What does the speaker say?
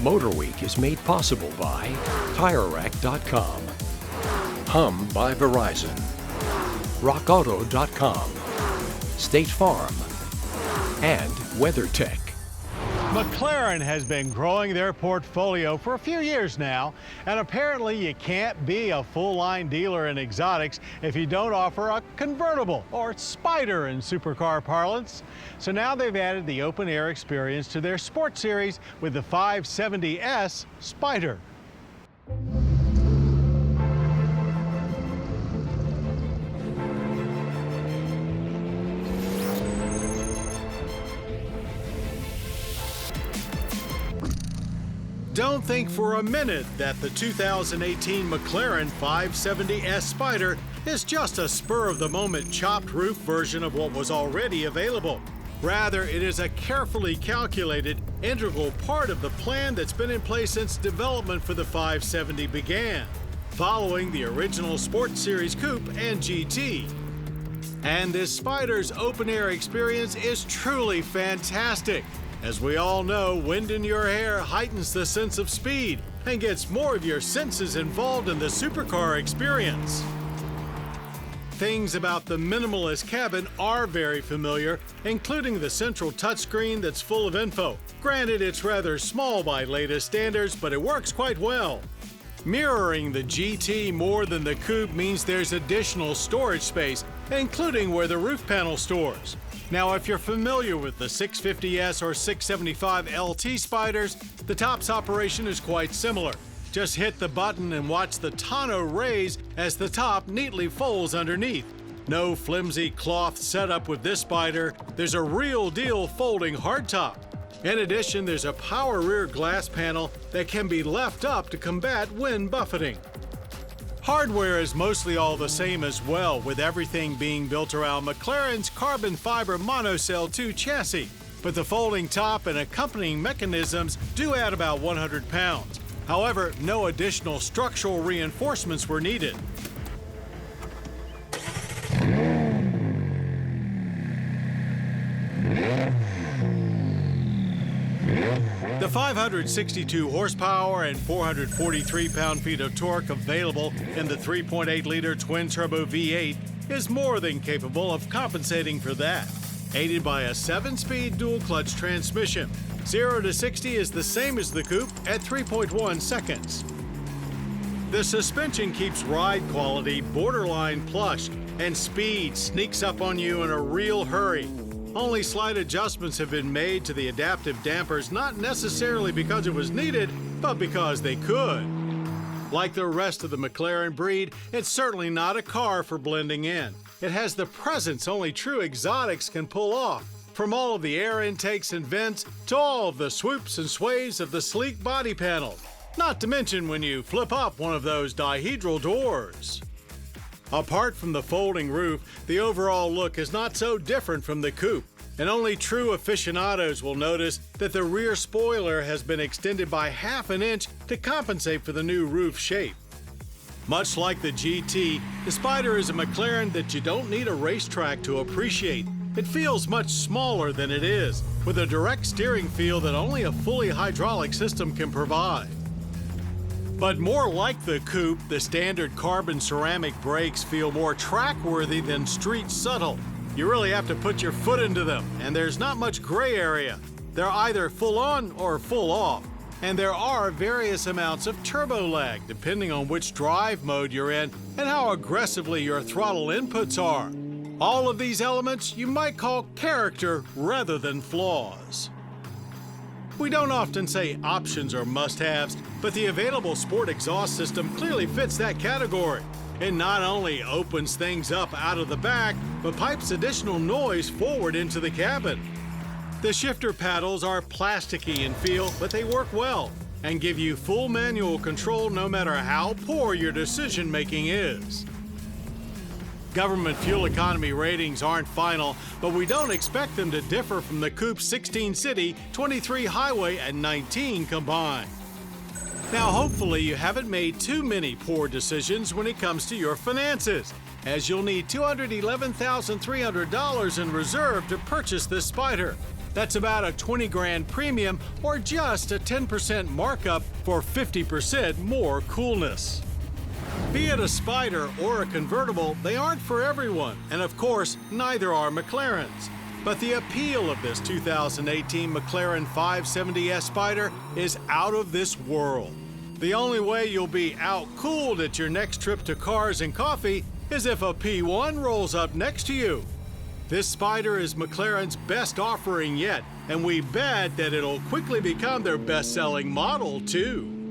MotorWeek is made possible by TireRack.com, Hum by Verizon, RockAuto.com, State Farm, and WeatherTech. McLaren has been growing their portfolio for a few years now, and apparently you can't be a full-line dealer in exotics if you don't offer a convertible, or spider in supercar parlance. So now they've added the open-air experience to their sports series with the 570S Spider. Don't think for a minute that the 2018 McLaren 570S Spider is just a spur-of-the-moment chopped roof version of what was already available. Rather, it is a carefully calculated, integral part of the plan that's been in place since development for the 570 began, following the original Sports Series Coupe and GT. And this Spider's open-air experience is truly fantastic. As we all know, wind in your hair heightens the sense of speed and gets more of your senses involved in the supercar experience. Things about the minimalist cabin are very familiar, including the central touchscreen that's full of info. Granted, it's rather small by latest standards, but it works quite well. Mirroring the GT more than the Coupe means there's additional storage space, including where the roof panel stores. Now, if you're familiar with the 650S or 675 LT Spiders, the top's operation is quite similar. Just hit the button and watch the tonneau raise as the top neatly folds underneath. No flimsy cloth setup with this Spider. There's a real deal folding hardtop. In addition, there's a power rear glass panel that can be left up to combat wind buffeting. Hardware is mostly all the same as well, with everything being built around McLaren's carbon fiber monocell 2 chassis. But the folding top and accompanying mechanisms do add about 100 pounds. However, no additional structural reinforcements were needed. The 562 horsepower and 443 pound-feet of torque available in the 3.8-liter twin-turbo V8 is more than capable of compensating for that, aided by a 7-speed dual-clutch transmission. 0 to 60 is the same as the Coupe at 3.1 seconds. The suspension keeps ride quality borderline plush, and speed sneaks up on you in a real hurry. Only slight adjustments have been made to the adaptive dampers, not necessarily because it was needed, but because they could. Like the rest of the McLaren breed, it's certainly not a car for blending in. It has the presence only true exotics can pull off, from all of the air intakes and vents to all of the swoops and sways of the sleek body panel. Not to mention when you flip up one of those dihedral doors. Apart from the folding roof, the overall look is not so different from the Coupe, and only true aficionados will notice that the rear spoiler has been extended by ½ an inch to compensate for the new roof shape. Much like the GT, the Spider is a McLaren that you don't need a racetrack to appreciate. It feels much smaller than it is, with a direct steering feel that only a fully hydraulic system can provide. But more like the Coupe, the standard carbon ceramic brakes feel more track-worthy than street subtle. You really have to put your foot into them, and there's not much gray area. They're either full on or full off, and there are various amounts of turbo lag depending on which drive mode you're in and how aggressively your throttle inputs are. All of these elements you might call character rather than flaws. We don't often say options are must-haves, but the available sport exhaust system clearly fits that category. It not only opens things up out of the back, but pipes additional noise forward into the cabin. The shifter paddles are plasticky in feel, but they work well and give you full manual control no matter how poor your decision-making is. Government fuel economy ratings aren't final, but we don't expect them to differ from the Coupe's 16 city, 23 highway, and 19 combined. Now, hopefully you haven't made too many poor decisions when it comes to your finances, as you'll need $211,300 in reserve to purchase this Spider. That's about a 20 grand premium or just a 10% markup for 50% more coolness. Be it a Spider or a convertible, they aren't for everyone, and of course, neither are McLarens. But the appeal of this 2018 McLaren 570S Spider is out of this world. The only way you'll be out-cooled at your next trip to Cars and Coffee is if a P1 rolls up next to you. This Spider is McLaren's best offering yet, and we bet that it'll quickly become their best-selling model, too.